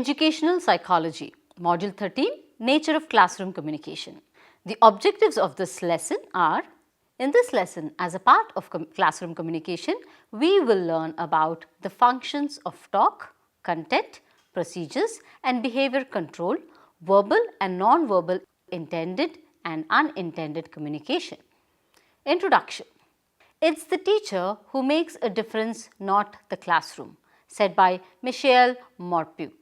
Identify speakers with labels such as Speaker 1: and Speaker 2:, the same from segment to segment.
Speaker 1: Educational Psychology, Module 13, Nature of Classroom Communication. The objectives of this lesson are: in this lesson, as a part of classroom communication, we will learn about the functions of talk, content, procedures and behavior control, verbal and non-verbal, intended and unintended communication. Introduction. It's the teacher who makes a difference, not the classroom, said by Michel Morpiew.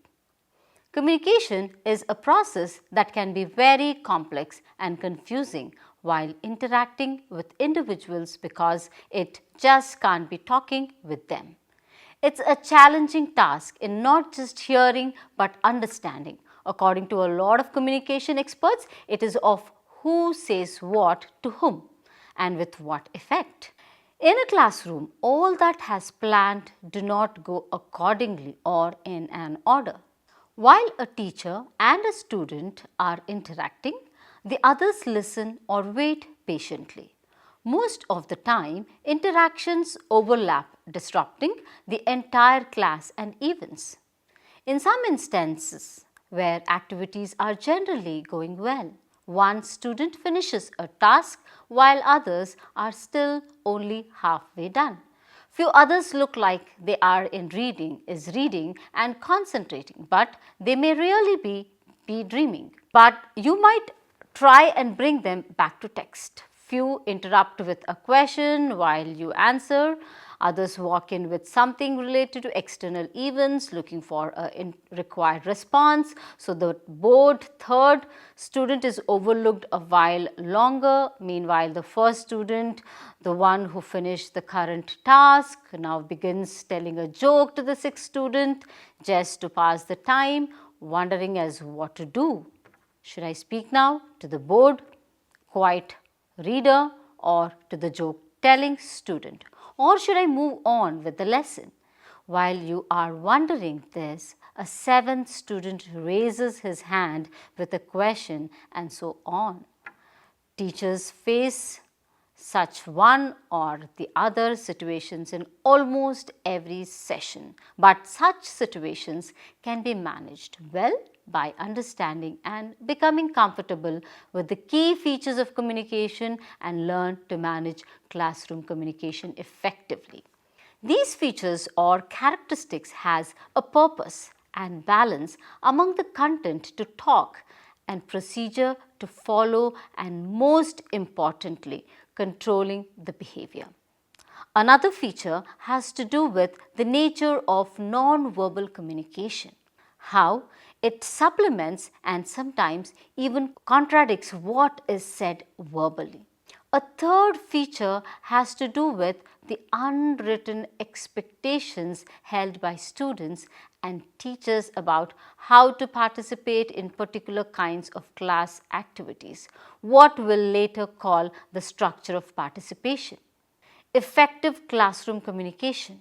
Speaker 1: Communication is a process that can be very complex and confusing while interacting with individuals because it just can't be talking with them. It's a challenging task in not just hearing but understanding. According to a lot of communication experts, it is of who says what to whom and with what effect. In a classroom, all that has planned do not go accordingly or in an order. While a teacher and a student are interacting, the others listen or wait patiently. Most of the time, interactions overlap, disrupting the entire class and events. In some instances, where activities are generally going well, one student finishes a task while others are still only halfway done. Few others look like they are reading and concentrating, but they may really be dreaming. But you might try and bring them back to text. Few interrupt with a question while you answer. Others walk in with something related to external events, looking for a required response. So the bored third student is overlooked a while longer. Meanwhile, the first student, the one who finished the current task, now begins telling a joke to the sixth student just to pass the time, wondering as what to do. Should I speak now to the bored, quiet reader or to the joke telling student? Or should I move on with the lesson? While you are wondering this, a seventh student raises his hand with a question and so on. Teachers face such one or the other situations in almost every session, but such situations can be managed well by understanding and becoming comfortable with the key features of communication and learn to manage classroom communication effectively. These features or characteristics has a purpose and balance among the content to talk and procedure to follow, and most importantly, controlling the behavior. Another feature has to do with the nature of non-verbal communication, how it supplements and sometimes even contradicts what is said verbally. A third feature has to do with the unwritten expectations held by students and teachers about how to participate in particular kinds of class activities, what we'll later call the structure of participation. Effective classroom communication.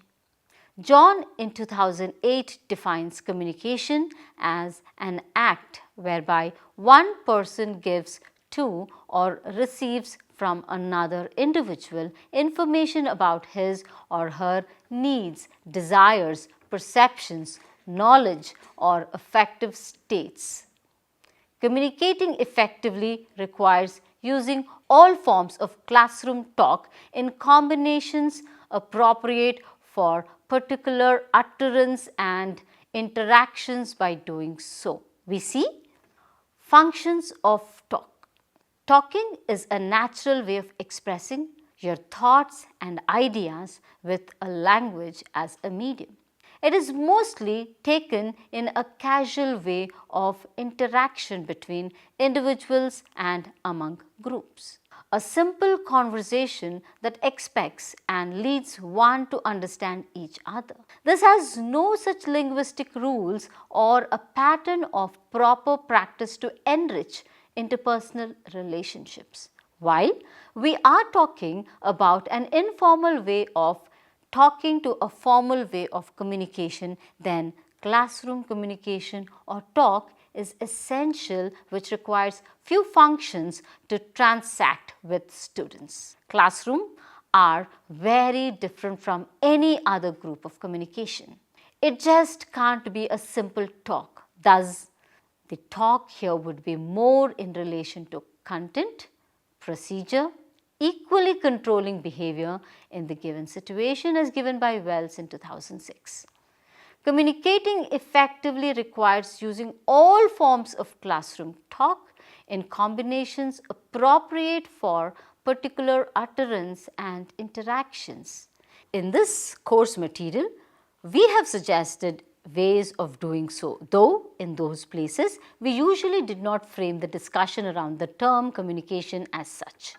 Speaker 1: John in 2008 defines communication as an act whereby one person gives to or receives from another individual information about his or her needs, desires, perceptions, knowledge or affective states. Communicating effectively requires using all forms of classroom talk in combinations appropriate for particular utterance and interactions. By doing so, we see functions of talk. Talking is a natural way of expressing your thoughts and ideas with a language as a medium. It is mostly taken in a casual way of interaction between individuals and among groups. A simple conversation that expects and leads one to understand each other. This has no such linguistic rules or a pattern of proper practice to enrich interpersonal relationships. While we are talking about an informal way of talking to a formal way of communication, then classroom communication or talk is essential, which requires few functions to transact with students. Classroom are very different from any other group of communication. It just can't be a simple talk. Thus, the talk here would be more in relation to content, procedure, equally controlling behavior in the given situation as given by Wells in 2006. Communicating effectively requires using all forms of classroom talk in combinations appropriate for particular utterance and interactions. In this course material, we have suggested ways of doing so, though in those places we usually did not frame the discussion around the term communication as such.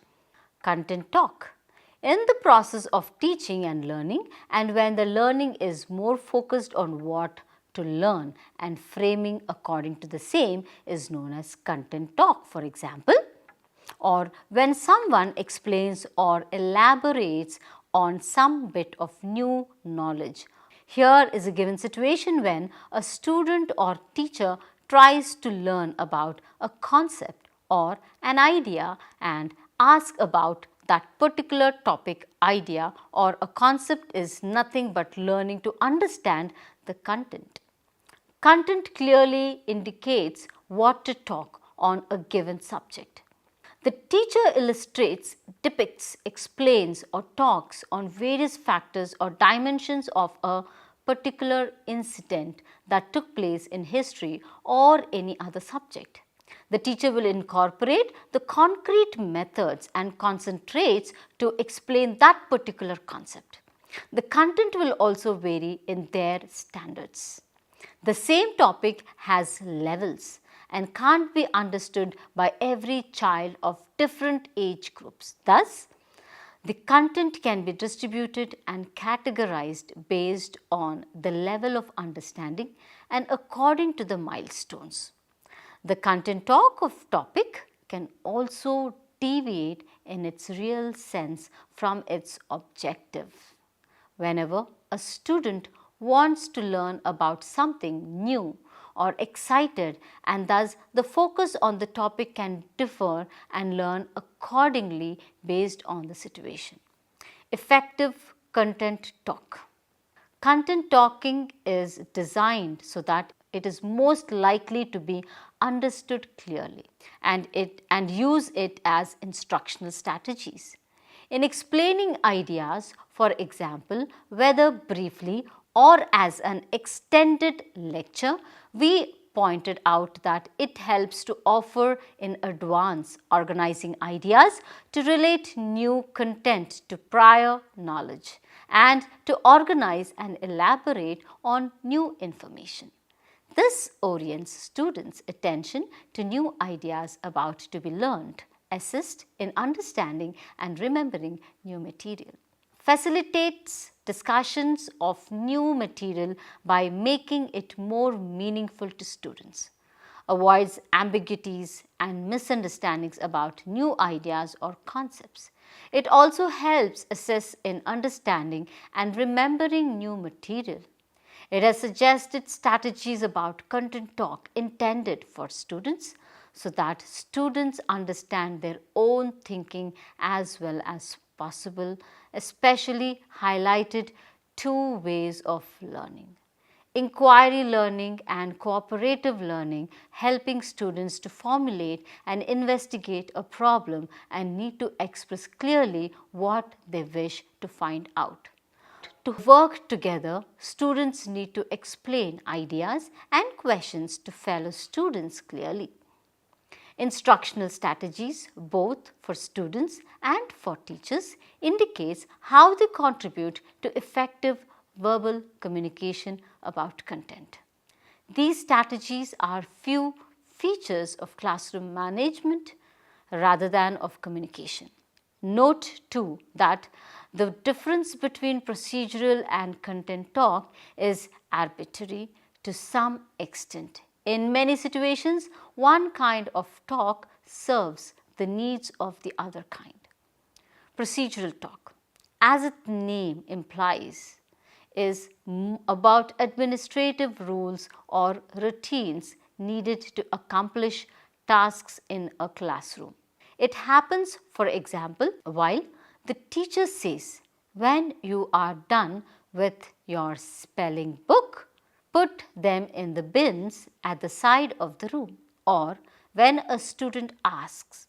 Speaker 1: Content talk. In the process of teaching and learning, and when the learning is more focused on what to learn and framing according to the same is known as content talk, for example, or when someone explains or elaborates on some bit of new knowledge. Here is a given situation when a student or teacher tries to learn about a concept or an idea and ask about that particular topic, idea or a concept is nothing but learning to understand the content. Content clearly indicates what to talk on a given subject. The teacher illustrates, depicts, explains or talks on various factors or dimensions of a particular incident that took place in history or any other subject. The teacher will incorporate the concrete methods and concentrates to explain that particular concept. The content will also vary in their standards. The same topic has levels and can't be understood by every child of different age groups. Thus, the content can be distributed and categorized based on the level of understanding and according to the milestones. The content talk of topic can also deviate in its real sense from its objective. Whenever a student wants to learn about something new or excited, and thus the focus on the topic can differ and learn accordingly based on the situation. Effective content talk. Content talking is designed so that it is most likely to be understood clearly and use it as instructional strategies. In explaining ideas, for example, whether briefly or as an extended lecture, we pointed out that it helps to offer in advance organizing ideas to relate new content to prior knowledge and to organize and elaborate on new information. This orients students' attention to new ideas about to be learned, assist in understanding and remembering new material. Facilitates discussions of new material by making it more meaningful to students. Avoids ambiguities and misunderstandings about new ideas or concepts. It also helps assess in understanding and remembering new material. It has suggested strategies about content talk intended for students so that students understand their own thinking as well as possible, especially highlighted two ways of learning. Inquiry learning and cooperative learning, helping students to formulate and investigate a problem and need to express clearly what they wish to find out. To work together, students need to explain ideas and questions to fellow students clearly. Instructional strategies, both for students and for teachers, indicates how they contribute to effective verbal communication about content. These strategies are few features of classroom management rather than of communication. Note too that the difference between procedural and content talk is arbitrary to some extent. In many situations, one kind of talk serves the needs of the other kind. Procedural talk, as its name implies, is about administrative rules or routines needed to accomplish tasks in a classroom. It happens, for example, while the teacher says, "When you are done with your spelling book, put them in the bins at the side of the room. Or when a student asks,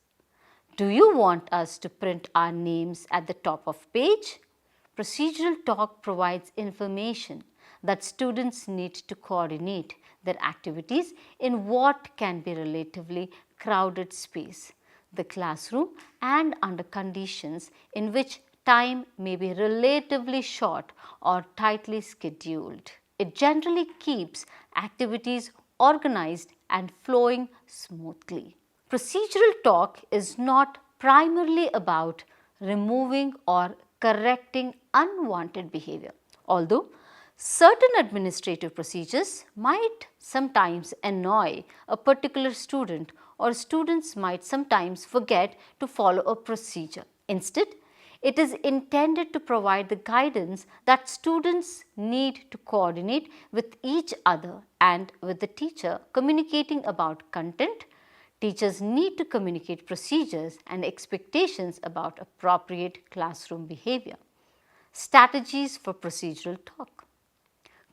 Speaker 1: "Do you want us to print our names at the top of page?" Procedural talk provides information that students need to coordinate their activities in what can be relatively crowded space, the classroom, and under conditions in which time may be relatively short or tightly scheduled. It generally keeps activities organized and flowing smoothly. Procedural talk is not primarily about removing or correcting unwanted behavior, although certain administrative procedures might sometimes annoy a particular student, or students might sometimes forget to follow a procedure. Instead, it is intended to provide the guidance that students need to coordinate with each other and with the teacher. Communicating about content, teachers need to communicate procedures and expectations about appropriate classroom behavior. Strategies for procedural talk.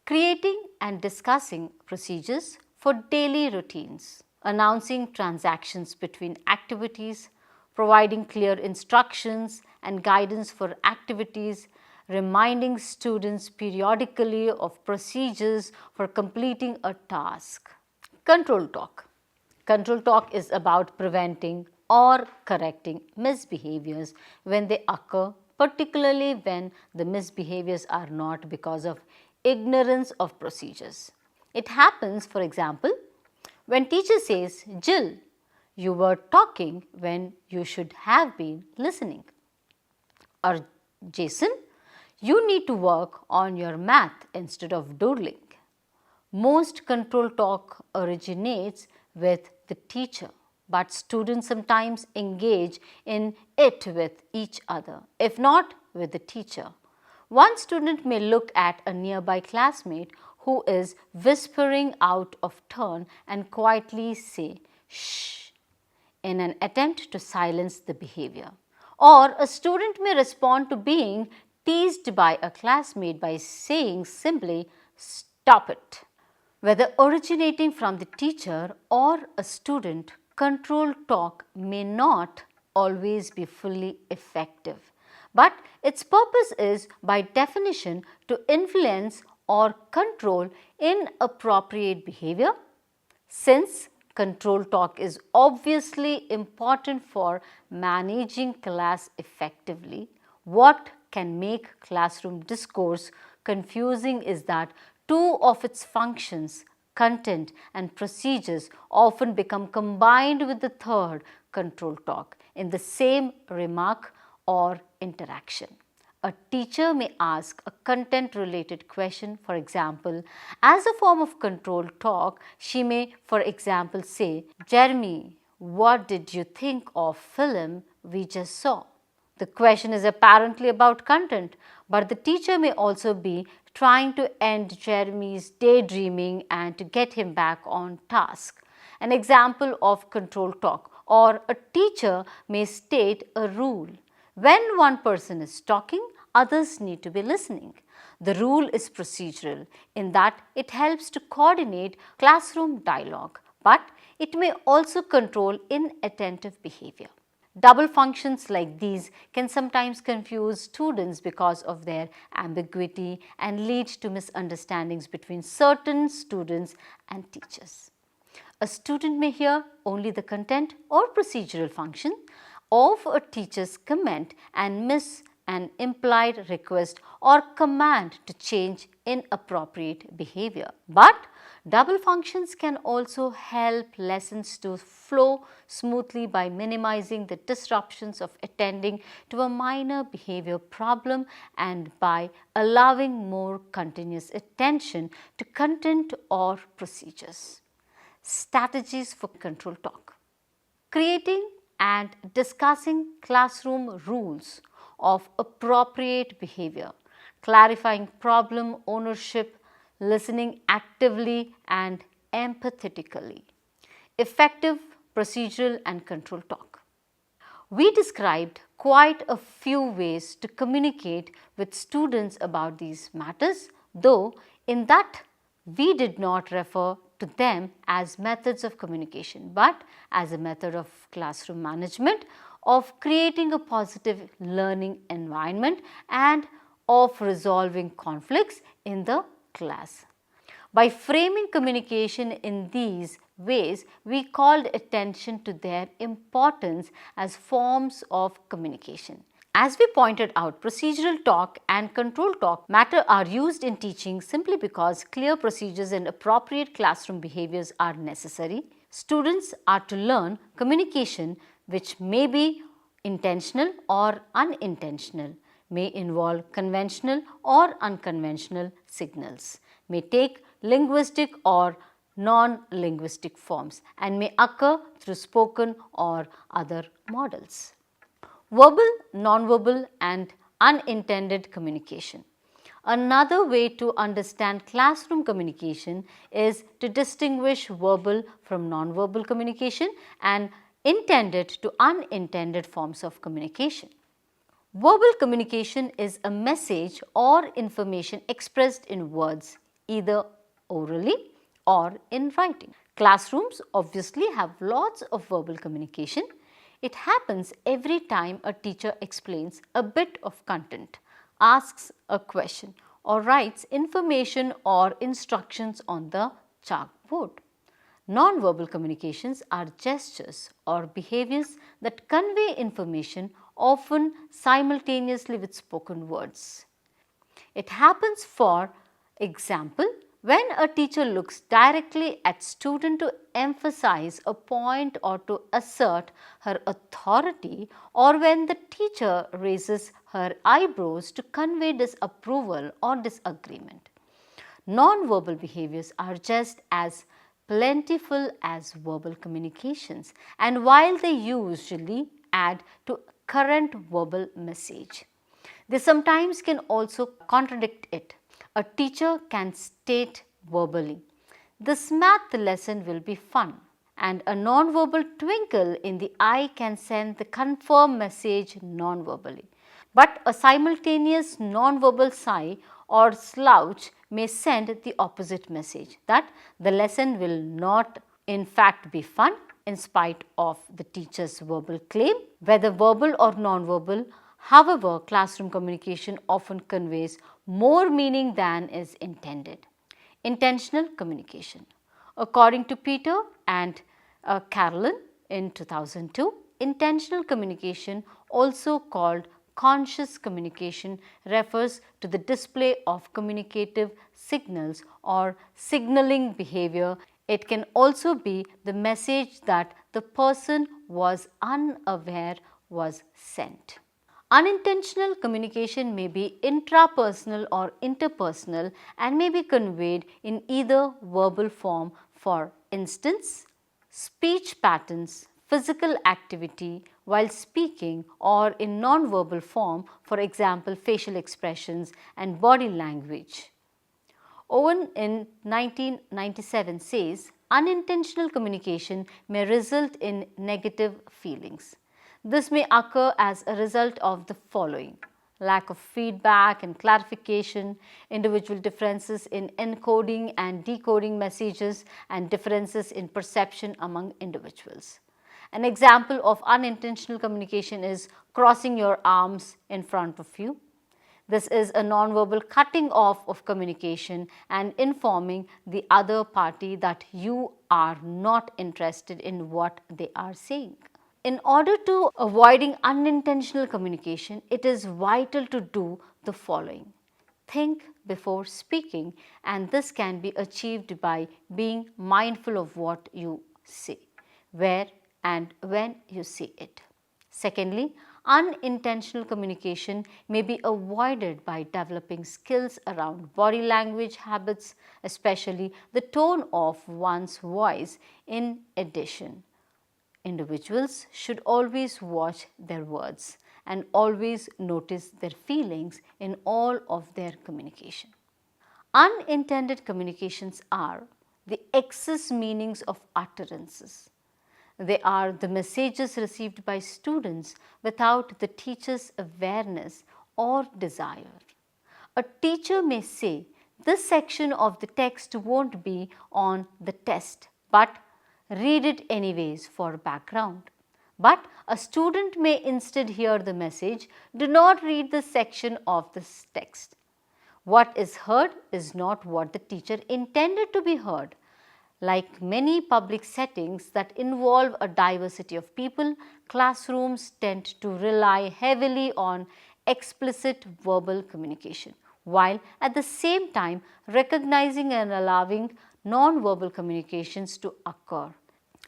Speaker 1: Creating and discussing procedures for daily routines. Announcing transactions between activities. Providing clear instructions and guidance for activities. Reminding students periodically of procedures for completing a task. Control talk. Control talk is about preventing or correcting misbehaviors when they occur, particularly when the misbehaviors are not because of ignorance of procedures. It happens, for example, when teacher says, "Jill, you were talking when you should have been listening." Or, "Jason, you need to work on your math instead of doodling." Most control talk originates with the teacher, but students sometimes engage in it with each other, if not with the teacher. One student may look at a nearby classmate who is whispering out of turn and quietly say, "Shh," in an attempt to silence the behavior. Or a student may respond to being teased by a classmate by saying simply, "Stop it." Whether originating from the teacher or a student, control talk may not always be fully effective, but its purpose is by definition to influence or control inappropriate behavior. Since control talk is obviously important for managing class effectively, what can make classroom discourse confusing is that two of its functions, content and procedures, often become combined with the third, control talk, in the same remark or interaction. A teacher may ask a content related question, for example, as a form of control talk. She may, for example, say, "Jeremy, what did you think of film we just saw?" The question is apparently about content, but the teacher may also be trying to end Jeremy's daydreaming and to get him back on task. An example of control talk. Or a teacher may state a rule. When one person is talking, others need to be listening. The rule is procedural in that it helps to coordinate classroom dialogue, but it may also control inattentive behavior. Double functions like these can sometimes confuse students because of their ambiguity and lead to misunderstandings between certain students and teachers. A student may hear only the content or procedural function of a teacher's comment and miss an implied request or command to change inappropriate behavior. But double functions can also help lessons to flow smoothly by minimizing the disruptions of attending to a minor behavior problem and by allowing more continuous attention to content or procedures. Strategies for control talk. Creating and discussing classroom rules of appropriate behavior, clarifying problem ownership, listening actively and empathetically. Effective procedural and control talk. We described quite a few ways to communicate with students about these matters, though in that We did not refer to them as methods of communication, but as a method of classroom management, of creating a positive learning environment and of resolving conflicts in the class. By framing communication in these ways, we called attention to their importance as forms of communication. As we pointed out, procedural talk and control talk matter are used in teaching simply because clear procedures and appropriate classroom behaviors are necessary. Students are to learn communication which may be intentional or unintentional, may involve conventional or unconventional signals, may take linguistic or non-linguistic forms, and may occur through spoken or other models. Verbal, nonverbal and unintended communication. Another way to understand classroom communication is to distinguish verbal from nonverbal communication and intended to unintended forms of communication. Verbal communication is a message or information expressed in words, either orally or in writing. Classrooms obviously have lots of verbal communication. It happens every time a teacher explains a bit of content, asks a question, or writes information or instructions on the chalkboard. Non-verbal communications are gestures or behaviors that convey information, often simultaneously with spoken words. It happens, for example, when a teacher looks directly at student to emphasize a point or to assert her authority, or when the teacher raises her eyebrows to convey disapproval or disagreement. Non-verbal behaviors are just as plentiful as verbal communications, and while they usually add to current verbal message, they sometimes can also contradict it. A teacher can state verbally, "This math lesson will be fun," and a non-verbal twinkle in the eye can send the confirmed message non-verbally. But a simultaneous non-verbal sigh or slouch may send the opposite message, that the lesson will not in fact be fun in spite of the teacher's verbal claim. Whether verbal or non-verbal, however, classroom communication often conveys more meaning than is intended. Intentional communication. According to Peter and Carolyn in 2002, intentional communication, also called conscious communication, refers to the display of communicative signals or signaling behavior. It can also be the message that the person was unaware was sent. Unintentional communication may be intrapersonal or interpersonal and may be conveyed in either verbal form, for instance, speech patterns, physical activity while speaking, or in non-verbal form, for example, facial expressions and body language. Owen in 1997 says, unintentional communication may result in negative feelings. This may occur as a result of the following: lack of feedback and clarification, individual differences in encoding and decoding messages, and differences in perception among individuals. An example of unintentional communication is crossing your arms in front of you. This is a nonverbal cutting off of communication and informing the other party that you are not interested in what they are saying. In order to avoiding unintentional communication, it is vital to do the following. Think before speaking, and this can be achieved by being mindful of what you say, where and when you say it. Secondly, unintentional communication may be avoided by developing skills around body language habits, especially the tone of one's voice. In addition, individuals should always watch their words and always notice their feelings in all of their communication. Unintended communications are the excess meanings of utterances. They are the messages received by students without the teacher's awareness or desire. A teacher may say, this section of the text won't be on the test, but read it anyways for background. But a student may instead hear the message, do not read this section of this text. What is heard is not what the teacher intended to be heard. Like many public settings that involve a diversity of people, classrooms tend to rely heavily on explicit verbal communication, while at the same time recognizing and allowing non-verbal communications to occur.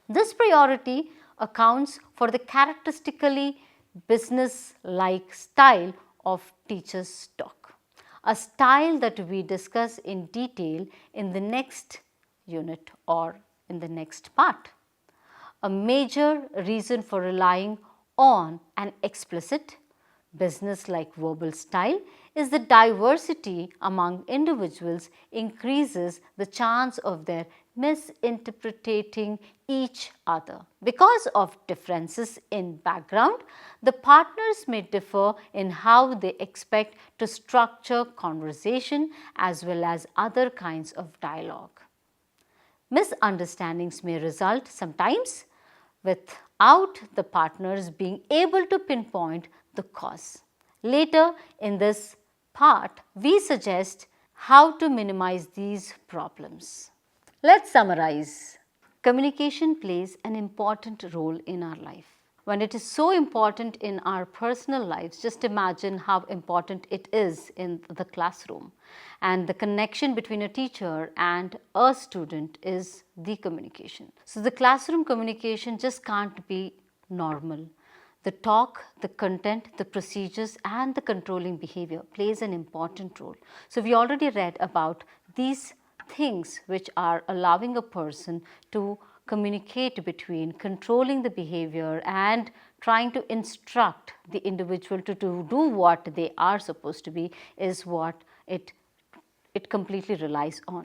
Speaker 1: This priority accounts for the characteristically business-like style of teachers' talk, a style that we discuss in detail in the next unit or in the next part. A major reason for relying on an explicit business-like verbal style is the diversity among individuals increases the chance of their misinterpreting each other. Because of differences in background, the partners may differ in how they expect to structure conversation as well as other kinds of dialogue. Misunderstandings may result sometimes without the partners being able to pinpoint the cause. Later in this part, we suggest how to minimize these problems. Let's summarize. Communication plays an important role in our life. When it is so important in our personal lives, just imagine how important it is in the classroom. And the connection between a teacher and a student is the communication. So the classroom communication just can't be normal. The talk, the content, the procedures and the controlling behavior plays an important role. So we already read about these things which are allowing a person to communicate between controlling the behavior and trying to instruct the individual to do what they are supposed to be is what it completely relies on.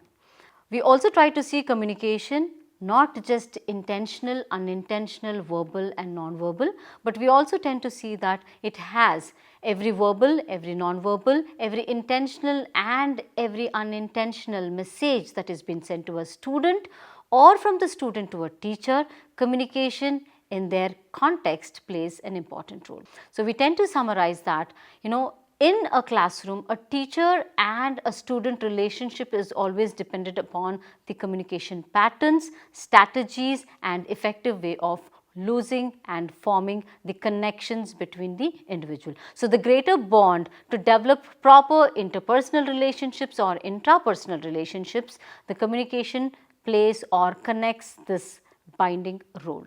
Speaker 1: We also try to see communication not just intentional, unintentional, verbal and non-verbal, but we also tend to see that it has every verbal, every non-verbal, every intentional and every unintentional message that is being sent to a student or from the student to a teacher. Communication in their context plays an important role. So we tend to summarize that, in a classroom, a teacher and a student relationship is always dependent upon the communication patterns, strategies and effective way of losing and forming the connections between the individual. So the greater bond to develop proper interpersonal relationships or intrapersonal relationships, the communication plays or connects this binding role.